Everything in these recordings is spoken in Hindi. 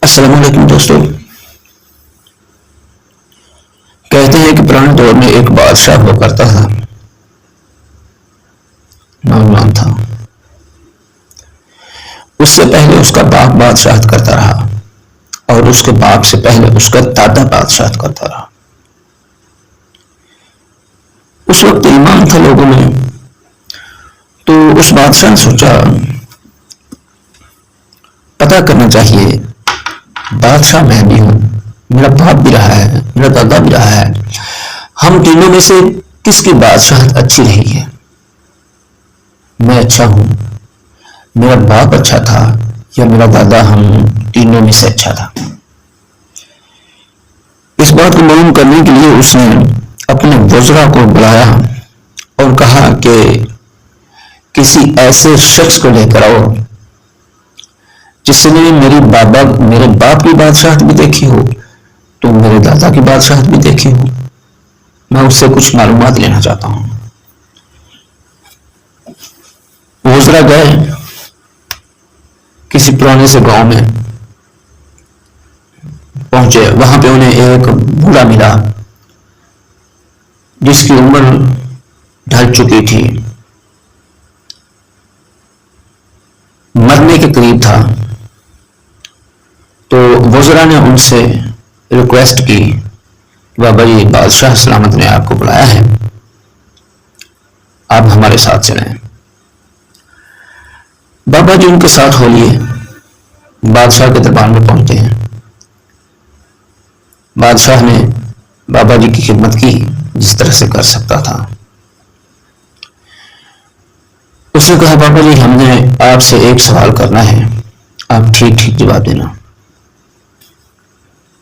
अस्सलाम वालेकुम दोस्तों। कहते हैं कि पुराने दौर में एक बादशाह हुआ करता था। नौजवान था। उससे पहले उसका बाप बादशाहत करता रहा और उसके बाप से पहले उसका दादा बादशाहत करता रहा। उस वक्त ईमान था लोगों में, तो उस बादशाह ने सोचा पता करना चाहिए, बादशाह मैं भी हूं, मेरा बाप भी रहा है, मेरा दादा भी रहा है, हम तीनों में से किसकी बादशाहत अच्छी रही है। मैं अच्छा हूं, मेरा बाप अच्छा था या मेरा दादा, हम तीनों में से अच्छा था। इस बात को मालूम करने के लिए उसने अपने वज़रा को बुलाया और कहा कि किसी ऐसे शख्स को लेकर आओ जिसने मेरे बाप की बादशाहत भी देखी हो, तो मेरे दादा की बादशाहत भी देखी हो। मैं उससे कुछ मालूमात लेना चाहता हूं। वज़रा गए किसी पुराने से गांव में पहुंचे। वहां पे उन्हें एक बूढ़ा मिला जिसकी उम्र ढल चुकी थी, मरने के करीब था। तो वज़रा ने उनसे रिक्वेस्ट की, बाबा जी, बादशाह सलामत ने आपको बुलाया है, आप हमारे साथ चलें। बाबा जी उनके साथ हो लिए बादशाह के दरबार में पहुंचे हैं। बादशाह ने बाबा जी की खिदमत की जिस तरह से कर सकता था। उसने कहा, बाबा जी, हमने आपसे एक सवाल करना है, आप ठीक ठीक जवाब देना।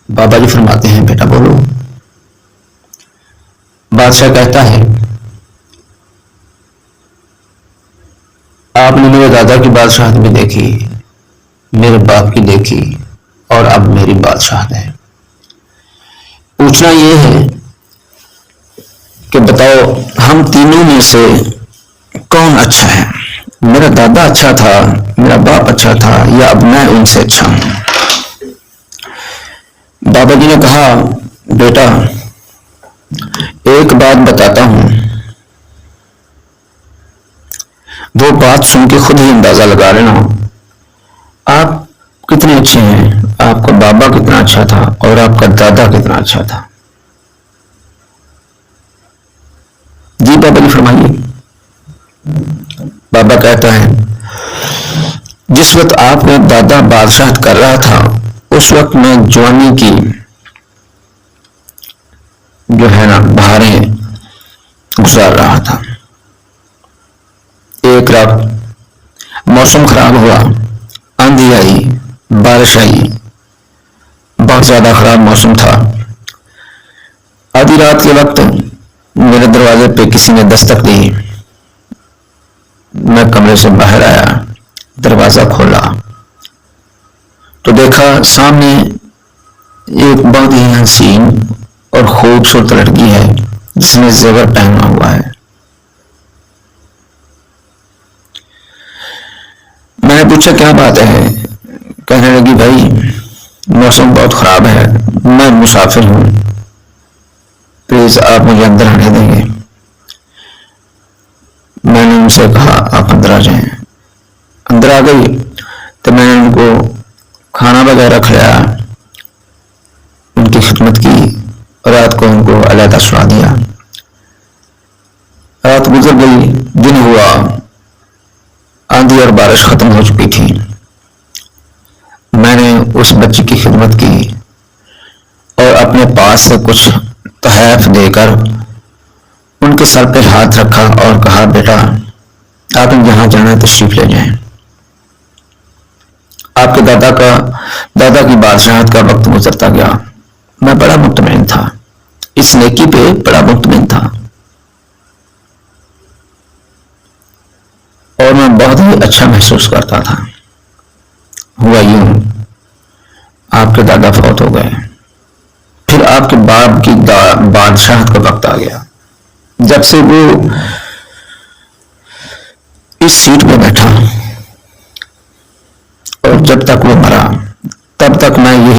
बाबा जी फरमाते हैं, बेटा बोलो। बादशाह कहता है, आपने मेरे दादा की बादशाहत भी देखी, मेरे बाप की देखी और अब मेरी बादशाहत है। पूछना यह है कि बताओ, हम तीनों में से कौन अच्छा है? मेरा दादा अच्छा था, मेरा बाप अच्छा था, या अब मैं उनसे अच्छा हूं? बाबा जी ने कहा, बेटा एक बात बताता हूं, वो बात सुन के खुद ही अंदाजा लगा लेना आप कितने अच्छे हैं, आपका बाबा कितना अच्छा था और आपका दादा कितना अच्छा था। जी बाबा जी फरमाइए। बाबा कहता है, जिस वक्त आपका दादा बादशाहत कर रहा था, उस वक्त मैं जवानी की जो है ना बहारें गुजार रहा था। एक रात मौसम खराब हुआ, आंधी आई, बारिश आई, बहुत ज्यादा खराब मौसम था। आधी रात के वक्त मेरे दरवाजे पे किसी ने दस्तक दी। मैं कमरे से बाहर आया, दरवाजा खोला तो देखा सामने एक बहुत ही हसीन और खूबसूरत लड़की है जिसने जेवर पहना हुआ है। मैंने पूछा, क्या बात है? कहने लगी, भाई मौसम बहुत खराब है, मैं मुसाफिर हूं, प्लीज आप मुझे अंदर आने देंगे? मैंने उनसे कहा, आप अंदर आ जाएं। अंदर आ गई तो मैंने उनको खाना वगैरह खिलाया, उनकी खिदमत की, रात को उनको अलहदा सुला दिया। रात गुजर गई, दिन हुआ, आंधी और बारिश खत्म हो चुकी थी। मैंने उस बच्ची की खिदमत की और अपने पास से कुछ तोहफ देकर उनके सर पे हाथ रखा और कहा, बेटा आपने जहां जाना है तशरीफ ले जाएं। आपके दादा की बादशाहत का वक्त गुजरता गया। मैं बड़ा मुतमईन था, इस नेकी पे बड़ा मुतमईन था और मैं बहुत ही अच्छा महसूस करता था। हुआ यूं, आपके दादा फौत हो गए, फिर आपके बाप की बादशाहत का वक्त आ गया। जब से वो इस सीट पे बैठा और जब तक वो मरा, तब तक मैं ये